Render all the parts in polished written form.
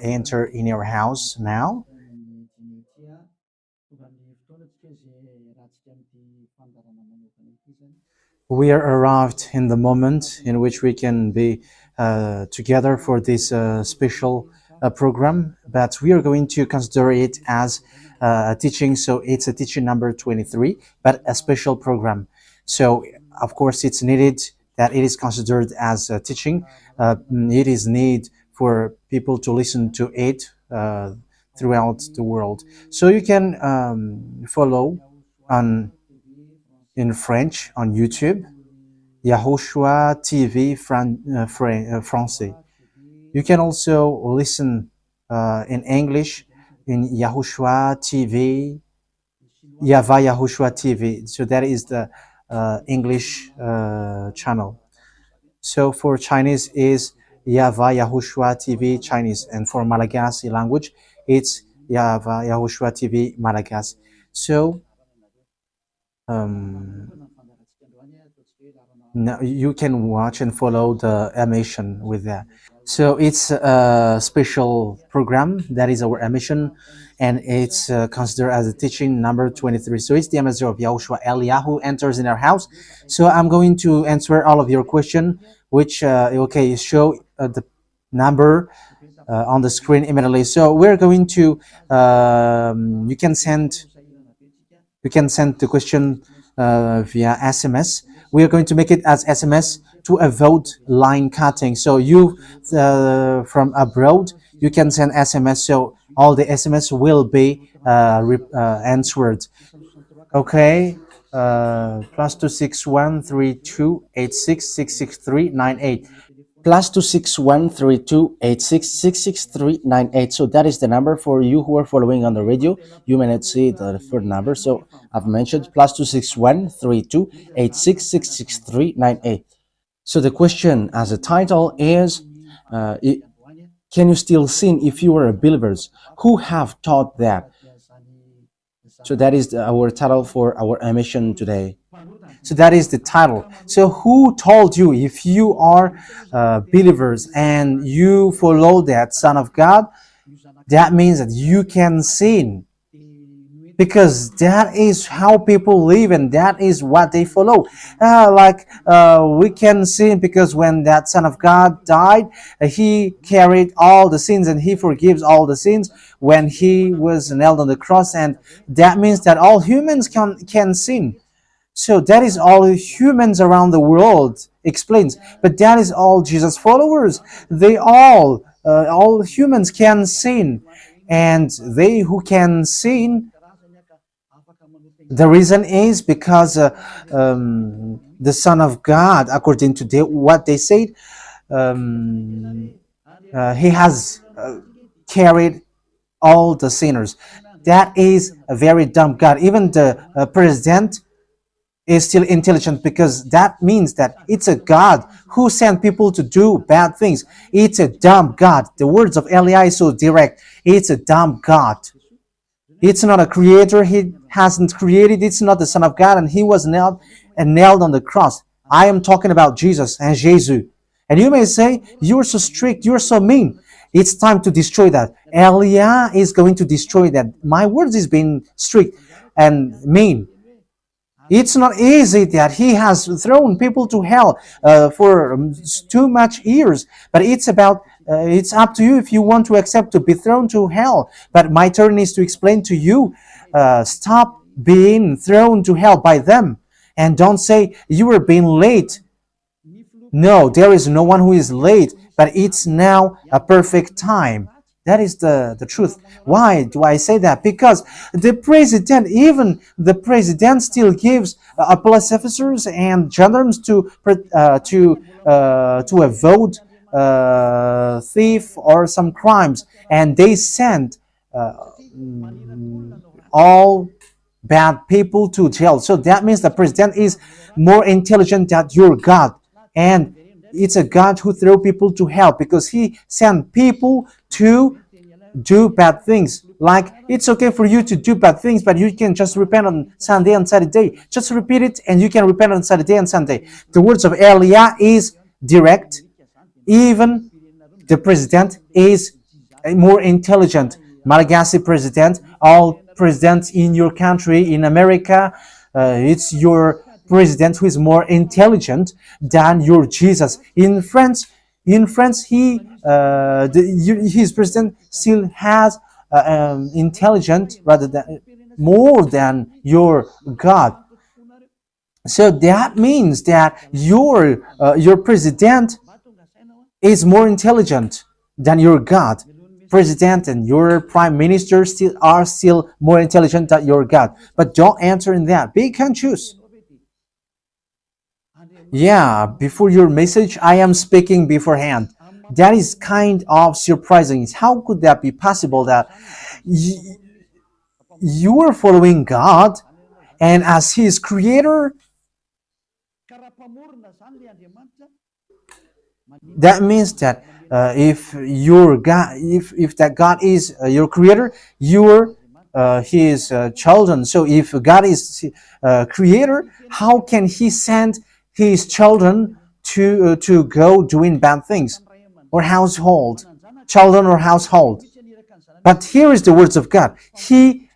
enter in your house now. We are arrived in the moment in which we can be together for this special program, but we are going to consider it as a teaching. So it's a teaching number 23, but a special program. So of course it's needed that it is considered as a teaching. It is need for people to listen to it throughout the world. So you can follow in French on YouTube, YAHOSHUAH TV Français. You can also listen in English in YAHOSHUAH TV, YAHVAH YAHOSHUAH TV. So that is the English channel. So for Chinese is YAHVAH YAHOSHUAH TV Chinese, and for Malagasy language it's YAHVAH YAHOSHUAH TV Malagasy. So now you can watch and follow the emission with that. So it's a special program that is our emission, and it's considered as a teaching number 23. So it's the ambassador of Yahushua Eliyahu enters in our house. So I'm going to answer all of your question, which okay, show the number on the screen immediately. So we're going to you can send the question via SMS. We are going to make it as SMS to avoid line cutting. So you from abroad, you can send SMS. So all the SMS will be answered. Okay. +2613286666398. +2613286666398. So that is the number for you who are following on the radio. You may not see the third number, so I've mentioned +2613286666398. So the question as a title is, can you still sin if you are a believers? Who have taught that? So that is our title for our emission today. So that is the title. So who told you if you are believers and you follow that Son of God, that means that you can sin? Because that is how people live and that is what they follow. We can sin because when that Son of God died, he carried all the sins and he forgives all the sins when he was nailed on the cross, and that means that all humans can sin. So that is all humans around the world explains, but that is all Jesus followers. They all humans can sin, and they who can sin, the reason is because the Son of God, according to what they said, he has carried all the sinners. That is a very dumb God. Even the president is still intelligent, because that means that it's a God who sent people to do bad things. It's a dumb God. The words of Eli is so direct. It's a dumb God. It's not a creator. He hasn't created. It's not the Son of God, and he was nailed on the cross. I am talking about Jesus and Jesus. And you may say, you're so strict, you're so mean. It's time to destroy that. Elia is going to destroy that. My words is being strict and mean. It's not easy that he has thrown people to hell for too much years, but it's about it's up to you if you want to accept to be thrown to hell. But my turn is to explain to you, stop being thrown to hell by them, and don't say you were being late. No, there is no one who is late, but it's now a perfect time. That is the truth. Why do I say that? Because the president, even the president, still gives police officers and gendarmes to avoid thief or some crimes, and they send all bad people to jail. So that means the president is more intelligent than your God, and it's a God who throw people to hell because he sent people to do bad things. Like, it's okay for you to do bad things, but you can just repent on Sunday and Saturday. Just repeat it and you can repent on Saturday and Sunday. The words of Elia is direct. Even The president is more intelligent. Malagasy president, all presidents in your country, in America, it's your president who is more intelligent than your Jesus. In France, his president still has intelligent rather than more than your God. So that means that your president is more intelligent than your God. President and your prime minister still more intelligent than your God. But don't answer in that. Be conscious. Yeah, before your message, I am speaking beforehand. That is kind of surprising. How could that be possible that you are following God and as His creator, that means that if your God, if that God is your creator, you're His children. So if God is creator, how can He send His children to go doing bad things or children or household? But here is the words of God. He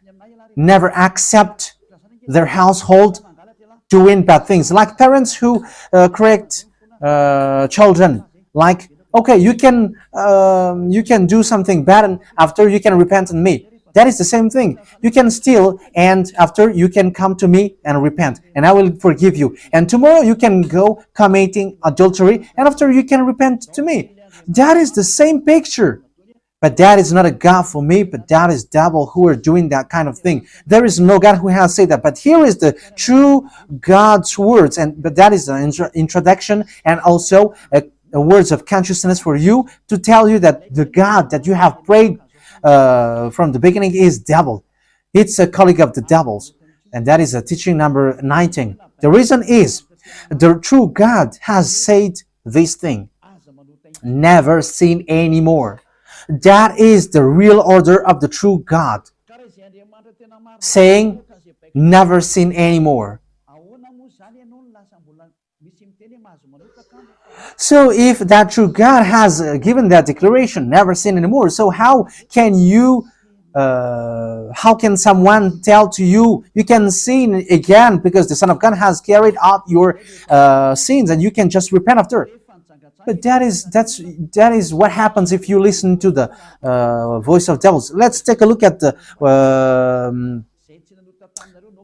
never accept their household doing bad things, like parents who correct children, like, okay, you can do something bad and after you can repent on me. That is the same thing. You can steal and after you can come to me and repent and I will forgive you. And tomorrow you can go committing adultery and after you can repent to me. That is the same picture. But that is not a God for me, but that is devil who are doing that kind of thing. There is no God who has said that. But here is the true God's words, but that is the introduction and also a words of consciousness for you to tell you that the God that you have prayed from the beginning is devil. It's a colleague of the devils. And that is a teaching number 19. The reason is the true God has said this thing. Never sin anymore. That is the real order of the true God, saying never sin anymore. So if that true God has given that declaration, never sin anymore, so how can someone tell to you, you can sin again because the Son of God has carried out your sins and you can just repent after? But that is what happens if you listen to the voice of devils. Let's take a look at the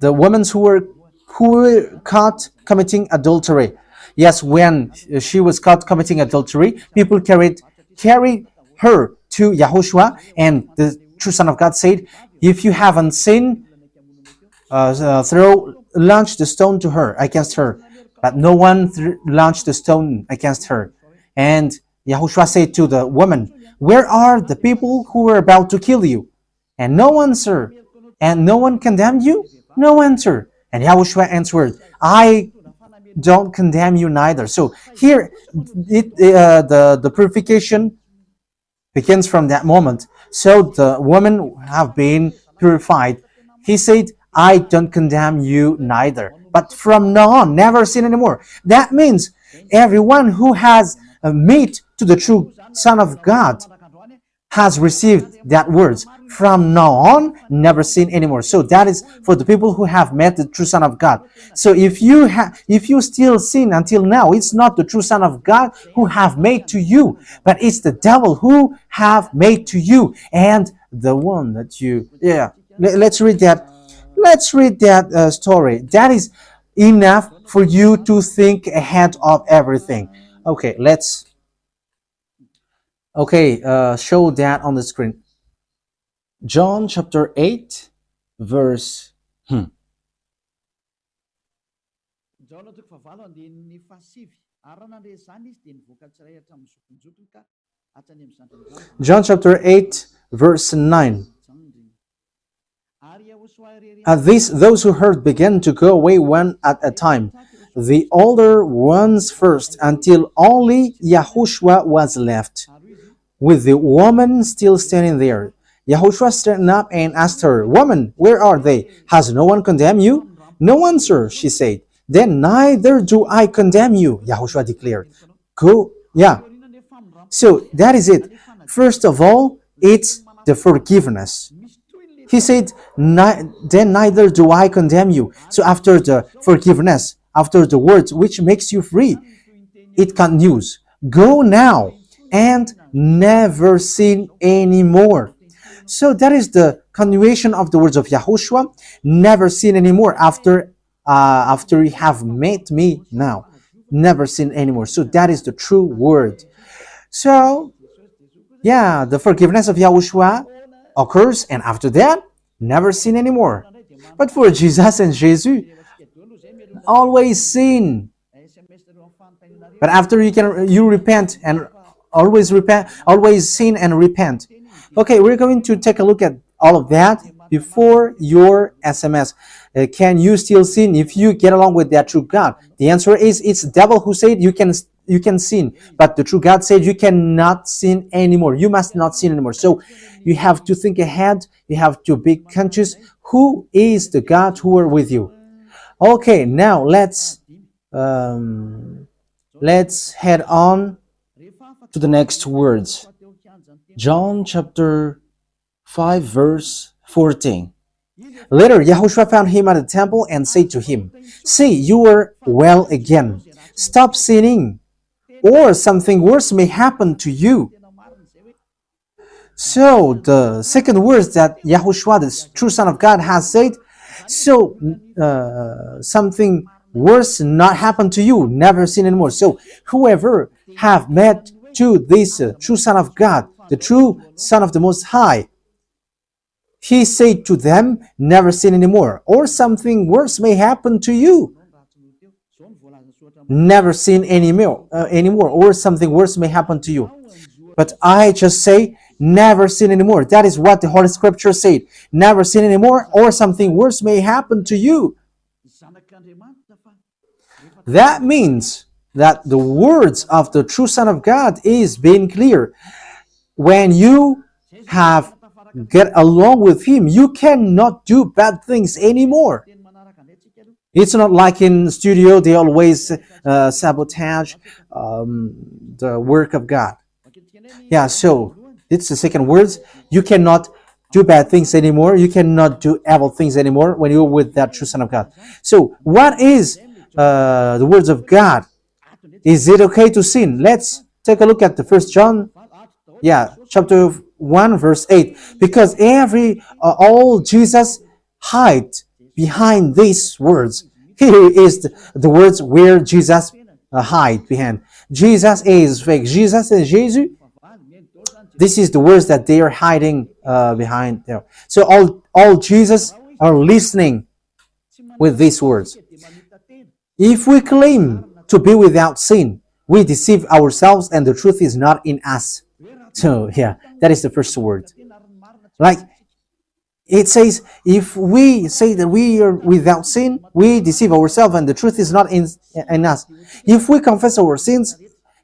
women who were caught committing adultery. Yes, when she was caught committing adultery, people carried her to YAHOSHUAH, and the true Son of God said, "If you haven't sinned, launch the stone to her against her." But no one launched the stone against her. And YAHOSHUAH said to the woman, "Where are the people who were about to kill you?" And no answer. And no one condemned you? No answer. And YAHOSHUAH answered, "I don't condemn you neither." So here, the purification begins from that moment. So the women have been purified. He said, "I don't condemn you neither. But from now on, never sin anymore." That means everyone who has met to the true Son of God has received that words. From now on, never sin anymore. So that is for the people who have met the true Son of God. So if you still sin until now, it's not the true Son of God who have made to you, but it's the devil who have made to you, and the one that you. Yeah, let's read that. Let's read that story. That is enough for you to think ahead of everything. Okay, show that on the screen. John chapter 8, verse. John chapter 8, verse 9. At this, those who heard began to go away one at a time, the older ones first, until only YAHOSHUAH was left, with the woman still standing there. YAHOSHUAH straightened up and asked her, "Woman, where are they? Has no one condemned you?" "No one, sir," she said. "Then neither do I condemn you," YAHOSHUAH declared. Go, yeah. So that is it. First of all, it's the forgiveness. He said, then neither do I condemn you. So after the forgiveness, after the words which makes you free, it continues. Go now and never sin anymore. So that is the continuation of the words of Yahushua. Never sin anymore after you have met me now. Never sin anymore. So that is the true word. So yeah, the forgiveness of Yahushua occurs, and after that, never sin anymore. But for Jesus and Jesus, always sin. But after you repent and always sin and repent. Okay, we're going to take a look at all of that before your SMS. Can you still sin if you get along with that true God? The answer is it's the devil who said you can sin, but the true God said you cannot sin anymore. You must not sin anymore. So you have to think ahead. You have to be conscious. Who is the God who are with you? Okay, now let's head on to the next words. John chapter 5 verse 14. Later, Yahushua found him at the temple and said to him, "See, you are well again. Stop sinning, or something worse may happen to you." So, the second words that Yahushua, the true Son of God, has said, so something worse not happen to you, never sin anymore. So, whoever have met to this true Son of God, the true Son of the Most High, he said to them, never sin anymore, or something worse may happen to you. Never sin anymore, or something worse may happen to you. But I just say, never sin anymore. That is what the Holy Scripture said. Never sin anymore, or something worse may happen to you. That means that the words of the true Son of God is being clear. When you have get along with him, you cannot do bad things anymore. It's not like in studio, they always sabotage the work of God. Yeah, so it's the second words. You cannot do bad things anymore. You cannot do evil things anymore when you're with that true Son of God. So what is the words of God? Is it okay to sin? Let's take a look at the First John, chapter 1 verse 8. Because all Jesus hide behind these words. Here is the words where Jesus hide behind. Jesus is fake. Jesus and Jesus. This is the words that they are hiding behind there. So all Jesus are listening with these words. If we claim to be without sin, we deceive ourselves and the truth is not in us. So that is the first word. Like it says, if we say that we are without sin, we deceive ourselves and the truth is not in us. If we confess our sins,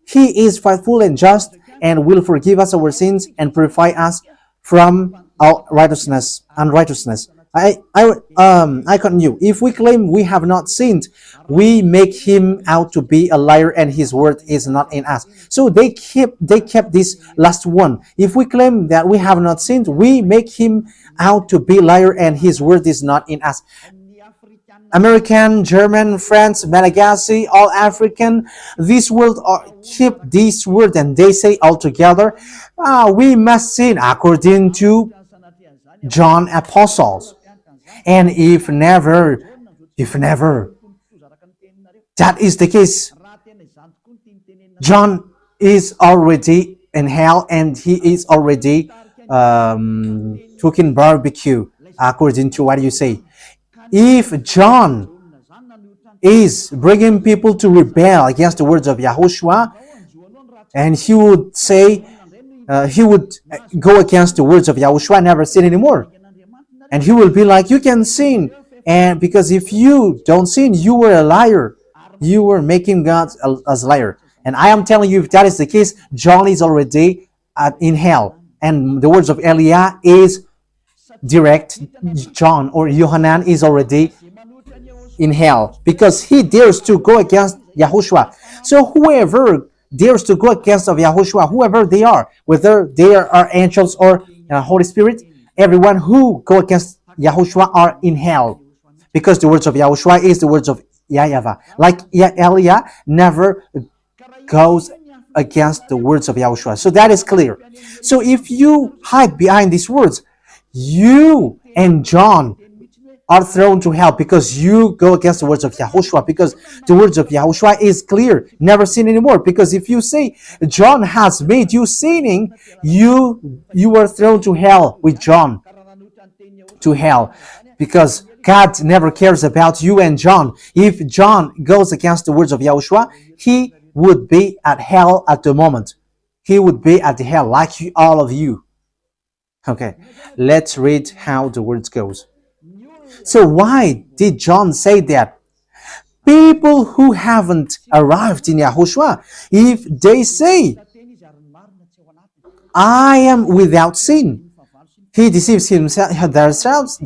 he is faithful and just and will forgive us our sins and purify us from all unrighteousness. I continue. If we claim we have not sinned, we make him out to be a liar and his word is not in us. So they kept this last one. If we claim that we have not sinned, we make him out to be a liar and his word is not in us. American, German, French, Malagasy, all African, this world keep this word and they say all together, we must sin according to John Apostles. And if never that is the case, John is already in hell and he is already cooking barbecue according to what you say. If John is bringing people to rebel against the words of Yahushua, and he would say, he would go against the words of Yahushua, never sin anymore. And he will be like, you can sin. And because if you don't sin, you were a liar. You were making God as a liar. And I am telling you, if that is the case, John is already in hell. And the words of Eliah is direct. John or Yohanan is already in hell because he dares to go against Yahushua. So whoever dares to go against of Yahushua, whoever they are, whether they are angels or Holy Spirit, everyone who go against Yahushua are in hell. Because the words of Yahushua is the words of YAHVAH. Like Elia never goes against the words of Yahushua. So that is clear. So if you hide behind these words, you and John are thrown to hell because you go against the words of Yahushua, because the words of Yahushua is clear, never sin anymore. Because if you say John has made you sinning, you are thrown to hell with John, to hell, because God never cares about you and John. If John goes against the words of Yahushua, he would be at hell at the moment. He would be at the hell like all of you. Okay, let's read how the words goes. So why did John say that? People who haven't arrived in Yahushua, if they say, I am without sin, he deceives themselves,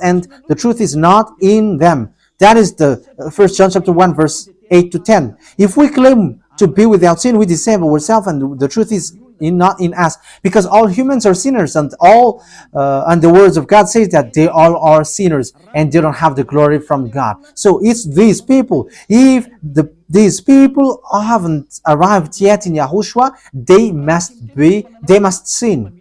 and the truth is not in them. That is the 1 John chapter 1, verse 8 to 10. If we claim to be without sin, we deceive ourselves, and the truth is not in us, because all humans are sinners, and and the words of God says that they all are sinners and they don't have the glory from God. So it's these people. If these people haven't arrived yet in Yahushua, they must sin.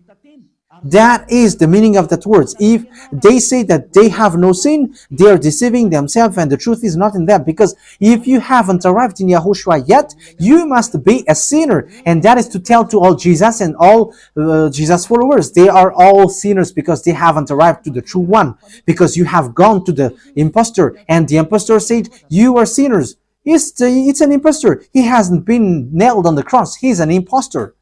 That is the meaning of that words. If they say that they have no sin, they are deceiving themselves, and the truth is not in them. Because if you haven't arrived in Yahushua yet, you must be a sinner. And that is to tell to all Jesus and all Jesus followers. They are all sinners because they haven't arrived to the true one. Because you have gone to the impostor, and the impostor said, you are sinners. It's an impostor. He hasn't been nailed on the cross. He's an impostor.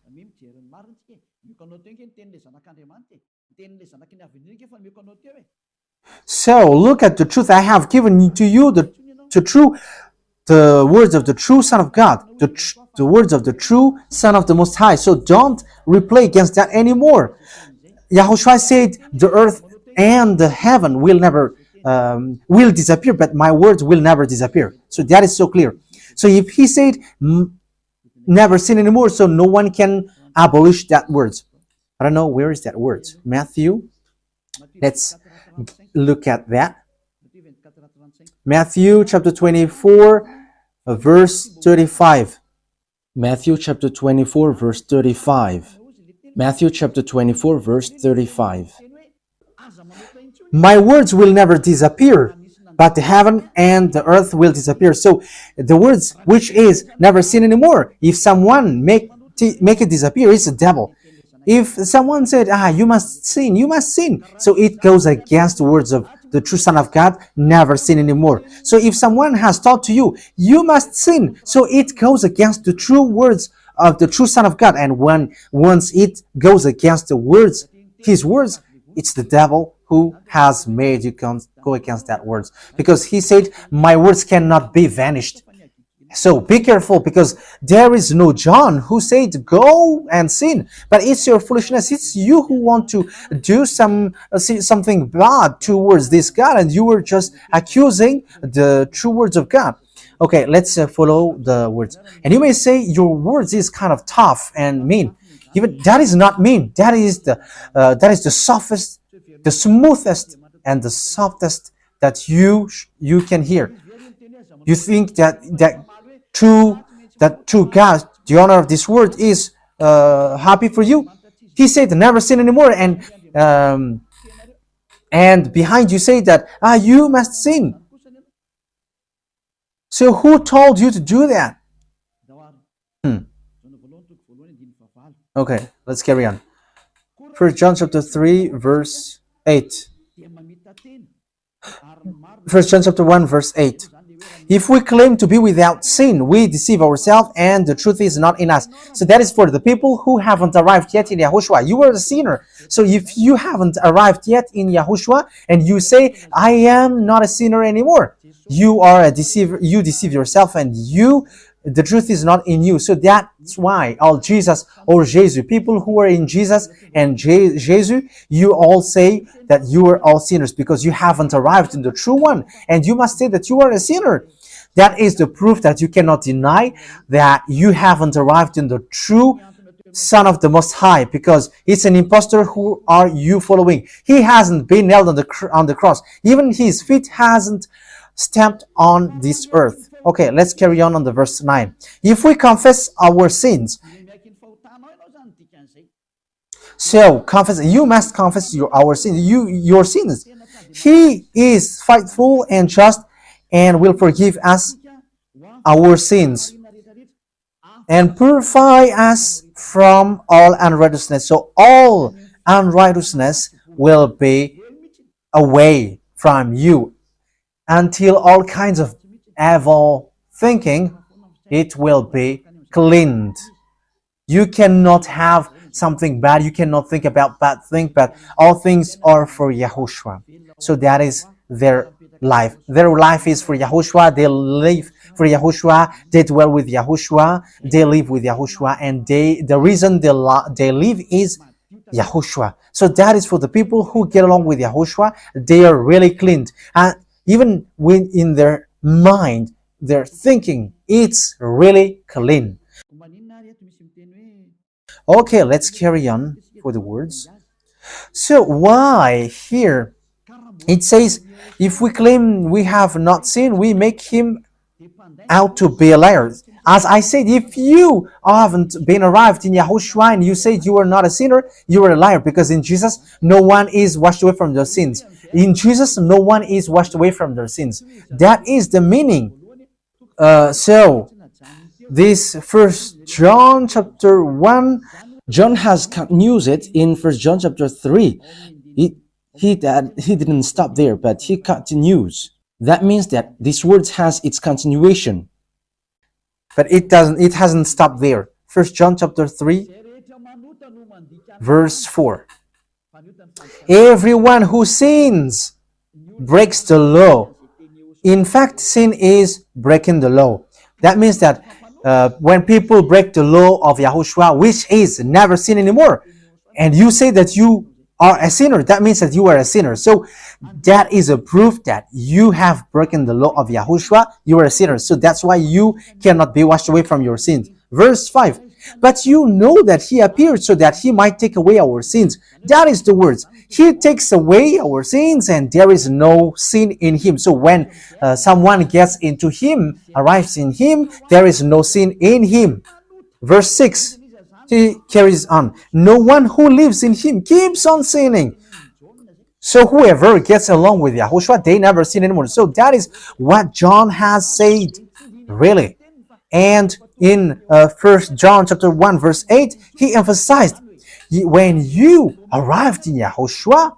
So look at the truth. I have given to you the words of the true Son of God, the words of the true Son of the Most High. So don't replay against that anymore. Yahushua said the earth and the heaven will never will disappear, but my words will never disappear. So that is so clear. So if he said never sin anymore, so no one can abolish that words. I don't know, where is that word? Matthew. Let's look at that. Matthew chapter 24, verse 35. Matthew chapter 24, verse 35. Matthew chapter 24, verse 35. My words will never disappear, but the heaven and the earth will disappear. So the words which is never sin anymore, if someone make it disappear, it's the devil. If someone said, you must sin, you must sin. So it goes against the words of the true Son of God, never sin anymore. So if someone has taught to you, you must sin. So it goes against the true words of the true Son of God. And once it goes against the words, his words, it's the devil who has made you go against that words. Because he said, my words cannot be vanished. So be careful, because there is no John who said go and sin, but it's your foolishness. It's you who want to do something bad towards this God, and you were just accusing the true words of God. Okay, let's follow the words. And you may say your words is kind of tough and mean. Even that is not mean. That is the softest, the smoothest, and the softest that you can hear. You think that true God, the honor of this word, is happy for you? He said never sin anymore, and behind you say that you must sin. So who told you to do that? Okay, let's carry on. 1 John chapter 3, verse 8. 1 John chapter 1, verse 8. If we claim to be without sin, we deceive ourselves, and the truth is not in us. So that is for the people who haven't arrived yet in Yahushua. You are a sinner. So if you haven't arrived yet in Yahushua, and you say, I am not a sinner anymore, you are a deceiver. You deceive yourself, and the truth is not in you. So that's why all Jesus or Jesus, people who are in Jesus and Jesus, you all say that you are all sinners, because you haven't arrived in the true one, and you must say that you are a sinner. That is the proof that you cannot deny that you haven't arrived in the true Son of the Most High, because it's an impostor. Who are you following? He hasn't been nailed on the cross. Even his feet hasn't stamped on this earth. Okay, let's carry on the verse 9. If we confess our sins, so confess, you must confess our sins, your sins. He is faithful and just and will forgive us our sins and purify us from all unrighteousness. So all unrighteousness will be away from you until all kinds of evil thinking, it will be cleaned. You cannot have something bad. You cannot think about bad things, but all things are for Yahushua. So that is their life. Their life is for Yahushua. They live for Yahushua. They dwell with Yahushua. They live with Yahushua. And the reason they live is Yahushua. So that is for the people who get along with Yahushua. They are really cleaned. And even when in their mind, their thinking, it's really clean. Okay, let's carry on for the words. So why here it says, if we claim we have not sinned, we make him out to be a liar. As I said, if you haven't been arrived in Yahushua and you say you are not a sinner, you are a liar, because in Jesus, no one is washed away from their sins. In Jesus, no one is washed away from their sins. That is the meaning. So, this First John chapter 1, John has used it in First John chapter 3. He didn't stop there, but he continues. That means that this word has its continuation. But it hasn't stopped there. First John chapter 3, verse 4. Everyone who sins breaks the law. In fact, sin is breaking the law. That means that when people break the law of Yahushua, which is never sin anymore, and you say that you are a sinner, that means that you are a sinner. So that is a proof that you have broken the law of Yahushua. You are a sinner. So that's why you cannot be washed away from your sins. Verse 5. But you know that he appeared so that he might take away our sins. That is the words. He takes away our sins, and there is no sin in him. So when someone gets into him, arrives in him, there is no sin in him. Verse 6, he carries on. No one who lives in him keeps on sinning. So whoever gets along with Yahushua, they never sin anymore. So that is what John has said, really. And in 1 John chapter 1 verse 8, he emphasized, when you arrived in Yahushua,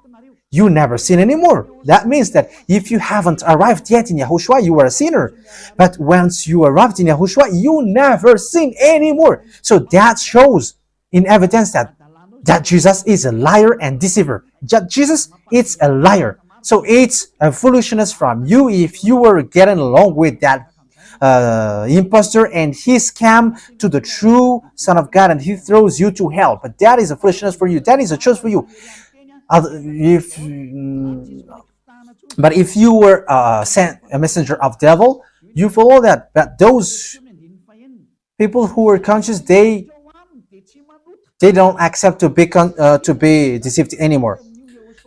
you never sin anymore. That means that if you haven't arrived yet in Yahushua, you are a sinner. But once you arrived in Yahushua, you never sin anymore. So that shows in evidence that Jesus is a liar and deceiver. Jesus is a liar. So it's a foolishness from you if you were getting along with that impostor and he scam to the true Son of God and he throws you to hell. But that is a foolishness for you. That is a choice for you. But if you were sent a messenger of devil, you follow that. But those people who are conscious, they don't accept to be deceived anymore.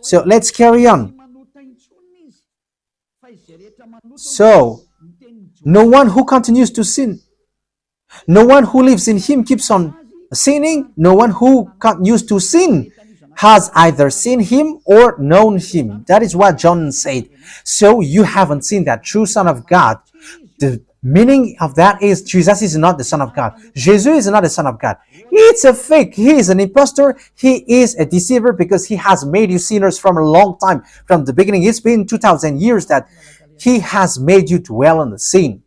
So let's carry on. So no one who continues to sin, no one who lives in him keeps on sinning. No one who continues to sin has either seen him or known him. That is what John said. So you haven't seen that true Son of God. The meaning of that is Jesus is not the Son of God. Jesus is not the Son of God. It's a fake. He is an impostor. He is a deceiver because he has made you sinners from a long time. From the beginning, it's been 2,000 years that he has made you dwell on the sin.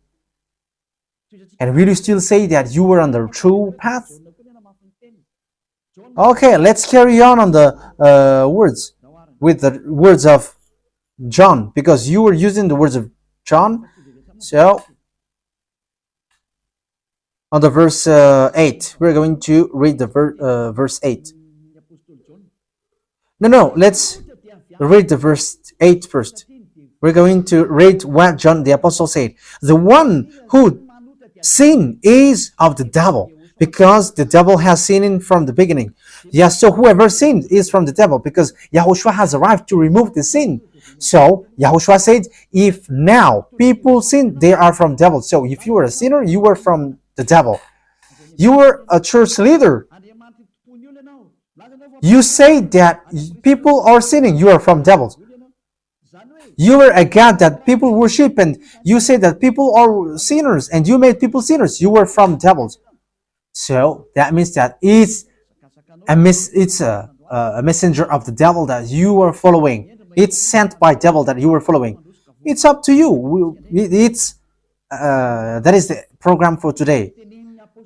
And will you still say that you were on the true path? Okay, let's carry on the words with the words of John, because you were using the words of John. So on the verse 8, we're going to read the verse 8. No, let's read the verse 8 first. We're going to read what John the Apostle said. The one who sin is of the devil, because the devil has sinned from the beginning. Yes, so whoever sinned is from the devil, because Yahushua has arrived to remove the sin. So Yahushua said, if now people sin, they are from devil. So if you were a sinner, you were from the devil. You were a church leader. You say that people are sinning, you are from devils. You were a God that people worship, and you say that people are sinners, and you made people sinners, you were from devils. So that means that it's a messenger of the devil that you are following. It's sent by devil that you are following. It's up to you. That is the program for today.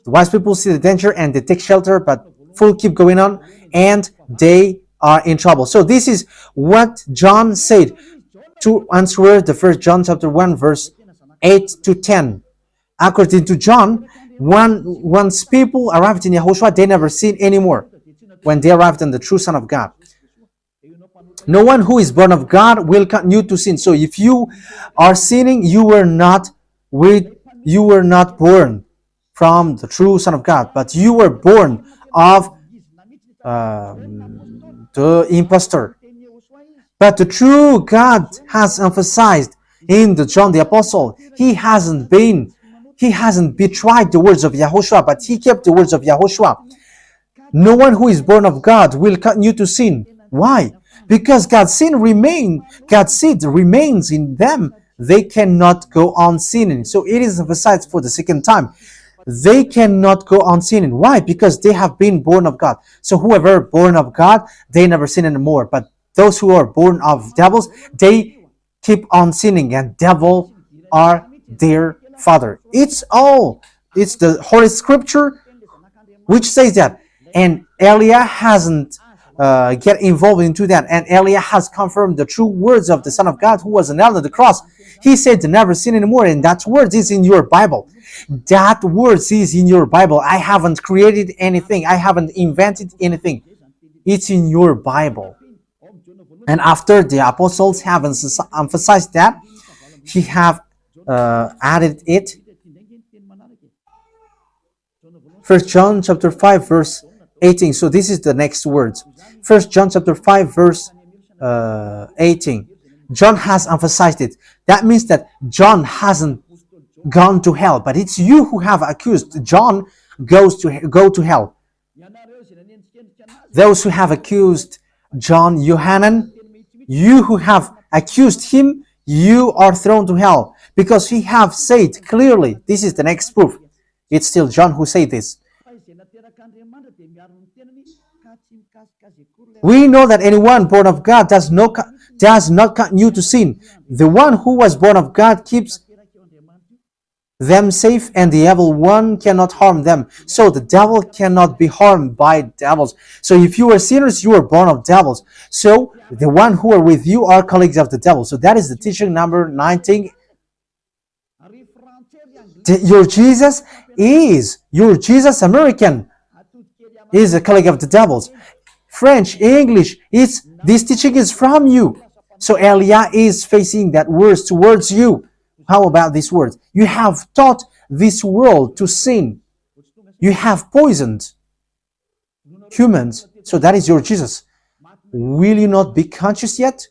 The wise people see the danger and they take shelter, but fool keep going on and they are in trouble. So this is what John said to answer the first John chapter 1 verse 8 to 10. According to John, once people arrived in Yahushua, they never sin anymore when they arrived in the true Son of God. No one who is born of God will continue to sin. So if you are sinning, you were not born from the true Son of God, but you were born of the impostor. But the true God has emphasized in the John the Apostle, he hasn't betrayed the words of Yahushua, but he kept the words of Yahushua. No one who is born of God will continue to sin. Why? Because God's seed remains in them. They cannot go on sinning. So it is emphasized for the second time. They cannot go on sinning. Why? Because they have been born of God. So whoever born of God, they never sin anymore. But those who are born of devils, they keep on sinning, and devil are their father. It's the Holy Scripture which says that. And Elia hasn't get involved into that. And Elia has confirmed the true words of the Son of God who was nailed on the cross. He said to never sin anymore, and that word is in your Bible. That word is in your Bible. I haven't created anything. I haven't invented anything. It's in your Bible. And after the apostles have emphasized that, he have added it. 1 John chapter 5 verse 18. So this is the next words. 1 John chapter 5 verse 18. John has emphasized it. That means that John hasn't gone to hell, but it's you who have accused John go to hell. Those who have accused John Yohanan, you who have accused him, you are thrown to hell, because he have said clearly. This is the next proof. It's still John who said this. We know that anyone born of God does not continue to sin. The one who was born of God keeps them safe, and the evil one cannot harm them. So the devil cannot be harmed by devils. So if you are sinners, you are born of devils. So the one who are with you are colleagues of the devil. So that is the teaching number 19. Your Jesus American is a colleague of the devils. French, English, this teaching is from you. So Elia is facing that words towards you. How about these words? You have taught this world to sin. You have poisoned humans. So that is your Jesus. Will you not be conscious yet?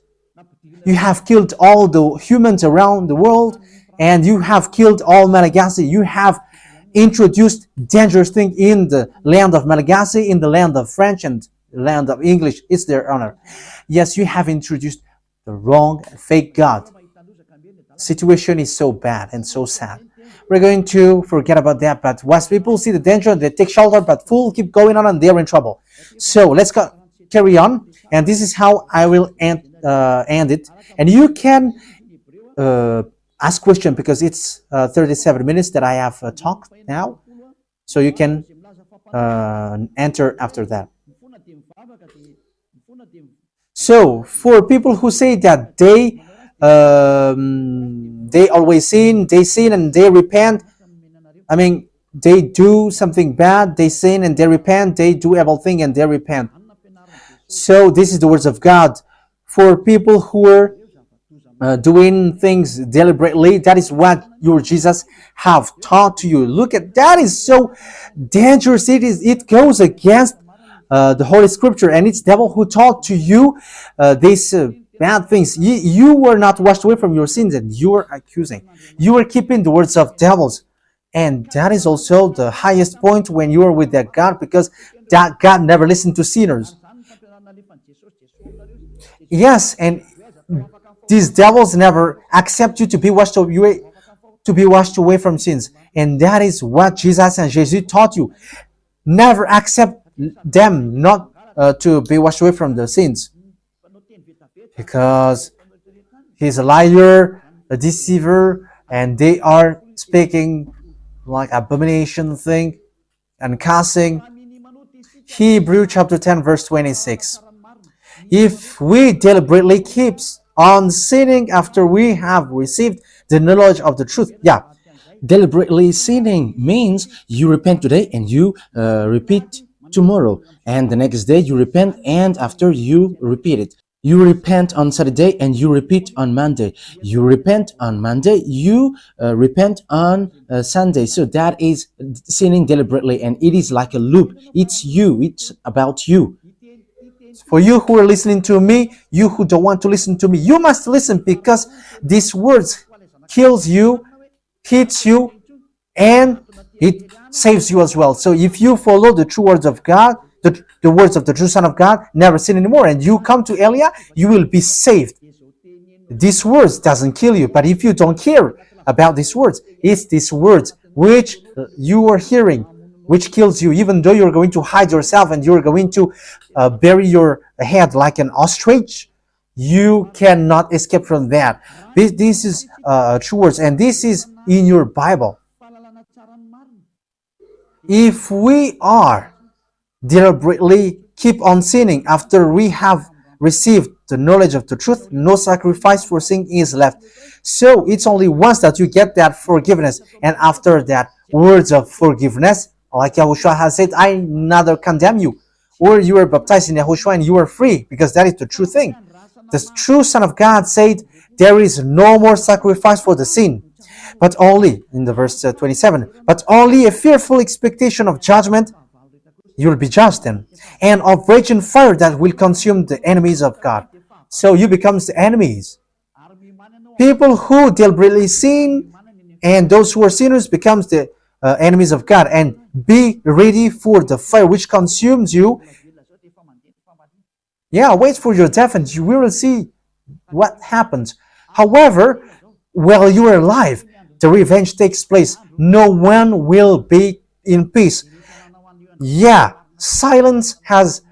You have killed all the humans around the world, and you have killed all Malagasy. You have introduced dangerous things in the land of Malagasy, in the land of French, and the land of English. It's their honor. Yes, you have introduced the wrong, fake God. Situation is so bad and so sad. We're going to forget about that, but wise people see the danger and they take shelter, but fools keep going on and they're in trouble. So let's carry on, and this is how I will end it. And you can ask question, because it's 37 minutes that I have talked now, so you can enter after that. So for people who say that they always sin, and they repent. I mean, they do something bad, they sin and they repent, they do everything and they repent. So this is the words of God for people who are doing things deliberately. That is what your Jesus have taught to you. Look at that, is so dangerous. It goes against the Holy Scripture, and it's devil who taught to you these bad things. You were not washed away from your sins, and you are accusing. You are keeping the words of devils, and that is also the highest point when you are with that God, because that God never listened to sinners. Yes, and these devils never accept you to be washed away from sins, and that is what Jesus and Jesus taught you. Never accept them not to be washed away from the sins, because he's a liar, a deceiver, and they are speaking like abomination thing and cussing. Hebrew chapter 10 verse 26. If we deliberately keeps on sinning after we have received the knowledge of the truth, yeah, Deliberately sinning means you repent today and you repeat tomorrow, and the next day you repent, and after you repeat it. You repent on Saturday and you repeat on Monday. You repent on Monday, you repent on Sunday. So that is sinning deliberately, and it is like a loop. It's you, it's about you. for you who are listening to me, you who don't want to listen to me, you must listen, because these words kills you, hits you, and it saves you as well. So if you follow the true words of God, the words of the true Son of God, never sin anymore, and you come to Elia, you will be saved. These words doesn't kill you, but if you don't care about these words, it's these words which you are hearing which kills you, even though you're going to hide yourself and you're going to bury your head like an ostrich. You cannot escape from that. This is true words, and this is in your Bible. If we are deliberately keep on sinning after we have received the knowledge of the truth, no sacrifice for sin is left. So it's only once that you get that forgiveness, and after that, words of forgiveness, like Yahushua has said, I neither condemn you. Or you are baptized in Yahushua and you are free, because that is the true thing. The true Son of God said, there is no more sacrifice for the sin, but only, in the verse 27, but only a fearful expectation of judgment. You'll be judged then, and of raging fire that will consume the enemies of God. So you become the enemies. People who deliberately sin and those who are sinners becomes the enemies of God, and be ready for the fire which consumes you. Yeah, wait for your death and you will see what happens. However, while you are alive, the revenge takes place. No one will be in peace. Yeah, silence has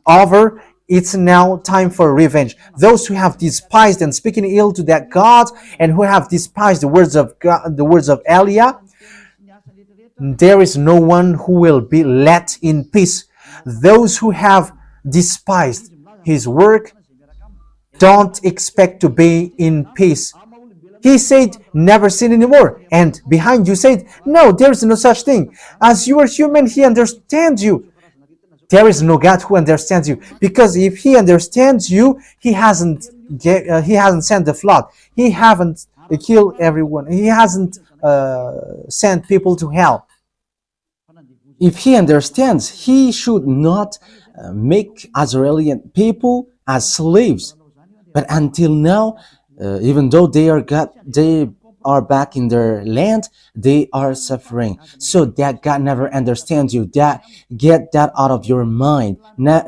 over. It's now time for revenge. Those who have despised and speaking ill to that God, and who have despised the words of God, the words of Elia, there is no one who will be let in peace. Those who have despised his work don't expect to be in peace. He said, never sin anymore. And behind you said, no, there is no such thing. As you are human, he understands you. There is no God who understands you. Because if he understands you, he hasn't sent the flood. He haven't killed everyone. He hasn't sent people to hell. If he understands, he should not make Israeli people as slaves. But until now, even though they are back in their land, they are suffering. So that God never understands you. Get that out of your mind.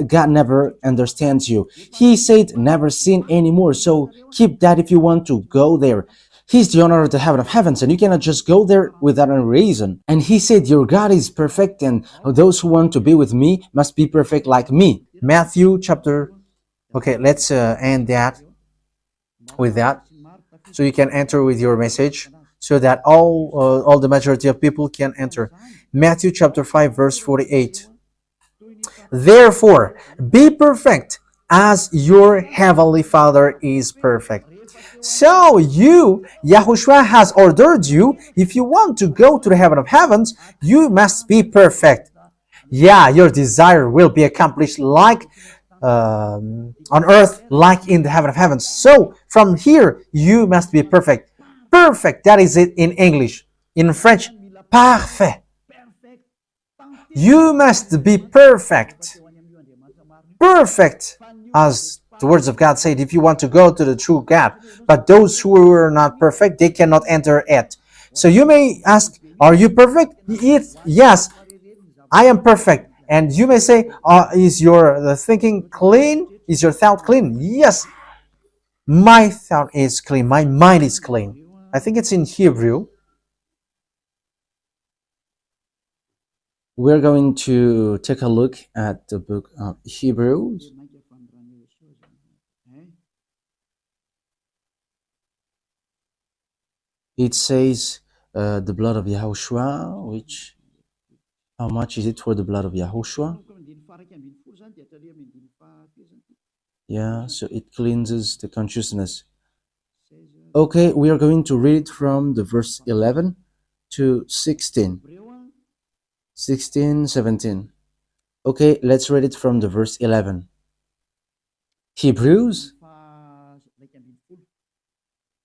God never understands you. He said never sin anymore. So keep that if you want to go there. He's the owner of the heaven of heavens, and you cannot just go there without a reason. And he said, your God is perfect, and those who want to be with me must be perfect like me. Matthew chapter... Okay, let's end that with that, so you can enter with your message, so that all the majority of people can enter. Matthew chapter 5 verse 48. Therefore, be perfect as your heavenly Father is perfect. So Yahushua has ordered you, if you want to go to the heaven of heavens, you must be perfect. Yeah, your desire will be accomplished like on earth like in the heaven of heavens. So from here, you must be perfect. Perfect, that is it in English. In French, parfait. You must be perfect. Perfect, as the words of God said, if you want to go to the true God. But those who are not perfect, they cannot enter it. So you may ask, are you perfect? Yes, I am perfect. And you may say, is your thinking clean? Is your thought clean? Yes, my thought is clean. My mind is clean. I think it's in Hebrew. We're going to take a look at the book of Hebrews. It says the blood of Yahushua, which, how much is it for the blood of Yahushua? Yeah, so it cleanses the consciousness. Okay, we are going to read it from the verse 11 to 16. 16, 17. Okay, let's read it from the verse 11. Hebrews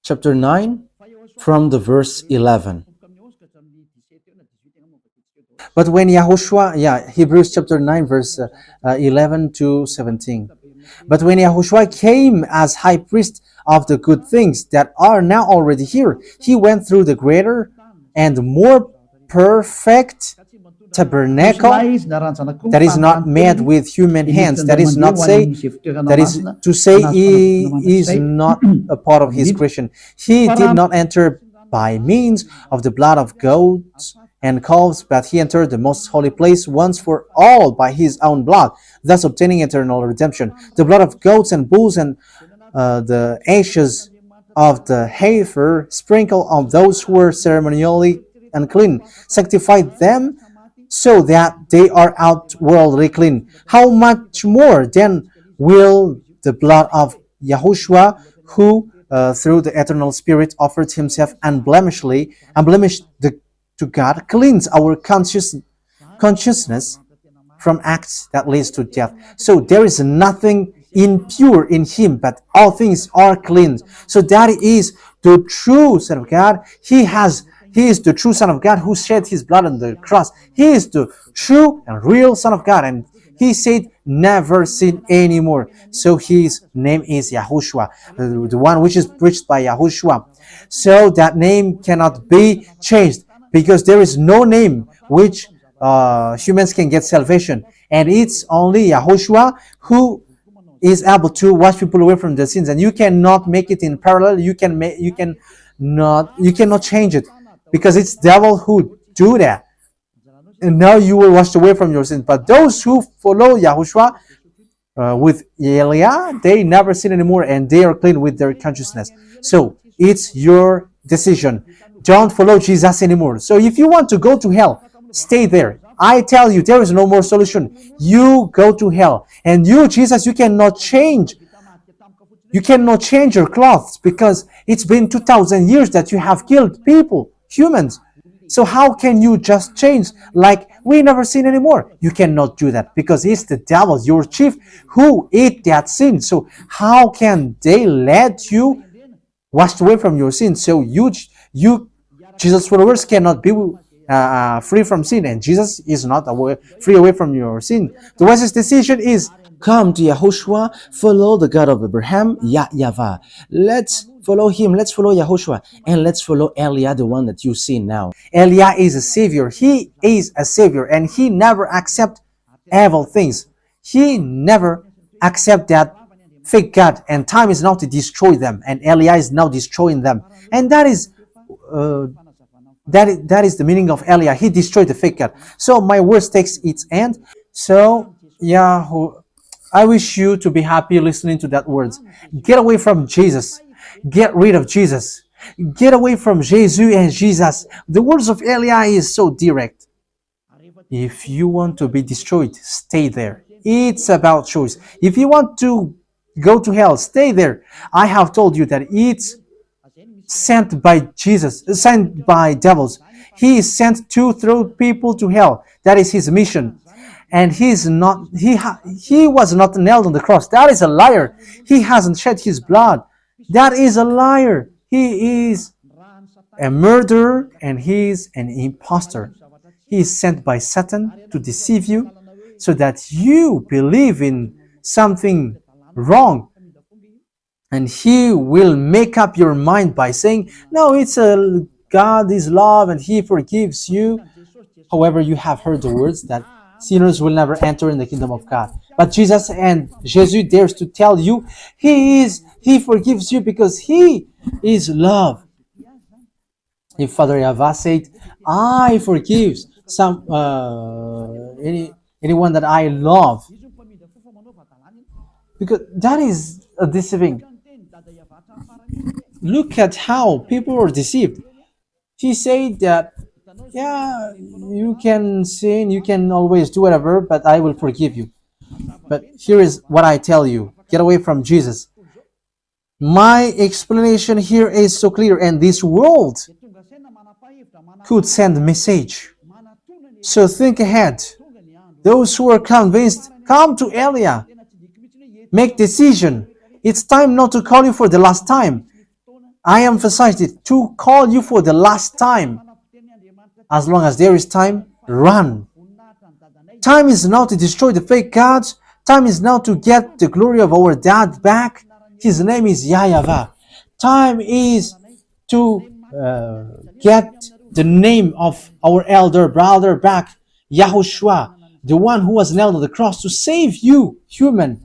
chapter 9 from the verse 11. But when Yahushua, Hebrews chapter 9, verse 11 to 17. But when Yahushua came as high priest of the good things that are now already here, he went through the greater and more perfect tabernacle that is not made with human hands. That is to say he is not a part of his creation. He did not enter by means of the blood of goats and calves, but he entered the most holy place once for all by his own blood, thus obtaining eternal redemption. The blood of goats and bulls and the ashes of the heifer sprinkled on those who were ceremonially unclean, sanctified them so that they are outwardly clean. How much more then will the blood of Yahushua, who through the eternal Spirit offered himself unblemished to God, cleanse our consciousness from acts that leads to death. So there is nothing impure in him, but all things are cleansed. So that is the true Son of God. He is the true Son of God who shed his blood on the cross. He is the true and real Son of God. And he said, never sin anymore. So his name is Yahushua, the one which is preached by Yahushua. So that name cannot be changed because there is no name which humans can get salvation. And it's only Yahushua who is able to wash people away from their sins. And you cannot make it in parallel. You cannot change it, because it's devil who do that. And now you will wash away from your sins. But those who follow Yahushua with Elia, they never sin anymore, and they are clean with their consciousness. So it's your decision. Don't follow Jesus anymore. So if you want to go to hell, stay there. I tell you, there is no more solution. You go to hell. And you, Jesus, you cannot change. You cannot change your clothes, because it's been 2,000 years that you have killed people, humans. So how can you just change like we never sin anymore? You cannot do that, because it's the devil, your chief, who ate that sin. So how can they let you wash away from your sin? So you Jesus' followers cannot be free from sin, and Jesus is not free away from your sin. The wisest decision is come to Yahushua, follow the God of Abraham, YAHVAH. Let's follow him, let's follow Yahushua, and let's follow Elia, the one that you see now. Elia is a savior. He is a savior, and he never accept evil things. He never accept that fake God, and time is now to destroy them, and Elia is now destroying them. And that is the meaning of Elia. He destroyed the fake God. So my words takes its end. So I wish you to be happy listening to that words. Get away from Jesus. Get rid of Jesus. Get away from Jesus and Jesus. The words of Elia is so direct. If you want to be destroyed, stay there. It's about choice. If you want to go to hell, stay there. I have told you that it's sent by Jesus, sent by devils. He is sent to throw people to hell. That is his mission. and he was not nailed on the cross. That is a liar. He hasn't shed his blood. That is a liar. He is a murderer and he is an impostor. He is sent by Satan to deceive you so that you believe in something wrong, and he will make up your mind by saying, no, it's a God is love and he forgives you. However, you have heard the words that sinners will never enter in the kingdom of God. But Jesus dares to tell you he forgives you because he is love. If Father YAHVAH said, I forgive anyone that I love, because that is a deceiving. Look at how people are deceived. He said that, yeah, you can sin, you can always do whatever, but I will forgive you. But here is what I tell you. Get away from Jesus. My explanation here is so clear, and this world could send a message. So think ahead. Those who are convinced, come to Elia. Make decision. It's time not to call you for the last time. I emphasize it, to call you for the last time. As long as there is time, run. Time is now to destroy the fake gods. Time is now to get the glory of our dad back. His name is YAHVAH. Time is to get the name of our elder brother back, YAHOSHUAH, the one who was nailed on the cross to save you, human.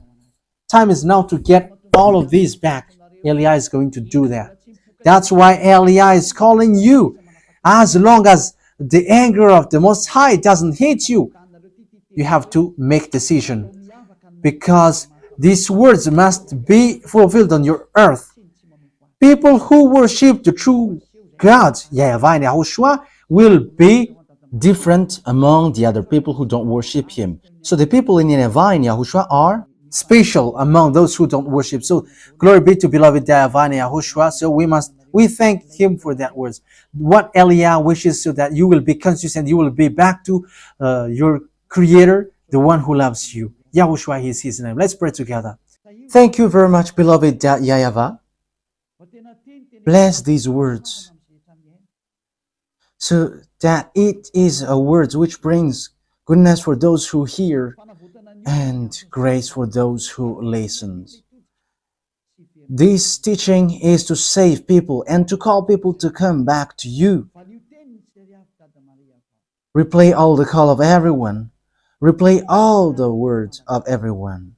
Time is now to get all of these back. Elia is going to do that. That's why Elia is calling you. As long as the anger of the Most High doesn't hit you, you have to make decision, because these words must be fulfilled on your earth. People who worship the true God, YAHVAH and YAHOSHUAH, will be different among the other people who don't worship him. So the people in YAHVAH and YAHOSHUAH are special among those who don't worship. So glory be to beloved YAHVAH and YAHOSHUAH. So we thank him for that words. What Elia wishes, so that you will be consistent, you will be back to your Creator, the one who loves you. YAHOSHUAH is his name. Let's pray together. Thank you very much, beloved YAHVAH. Bless these words, so that it is a word which brings goodness for those who hear and grace for those who listen. This teaching is to save people and to call people to come back to you. Replay all the call of everyone. Replay all the words of everyone.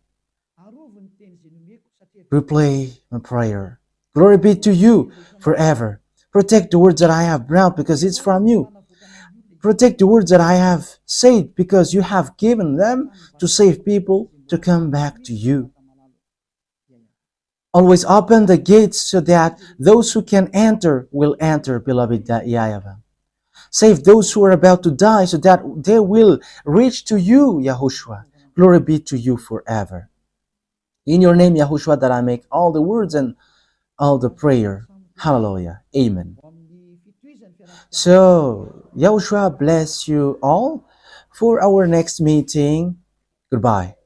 Replay my prayer. Glory be to you forever. Protect the words that I have brought, because it's from you. Protect the words that I have said, because you have given them to save people to come back to you. Always open the gates so that those who can enter will enter, beloved YAHVAH. Save those who are about to die so that they will reach to you, YAHOSHUAH. Glory be to you forever. In your name, YAHOSHUAH, that I make all the words and all the prayer. Hallelujah. Amen. So, YAHOSHUAH bless you all for our next meeting. Goodbye.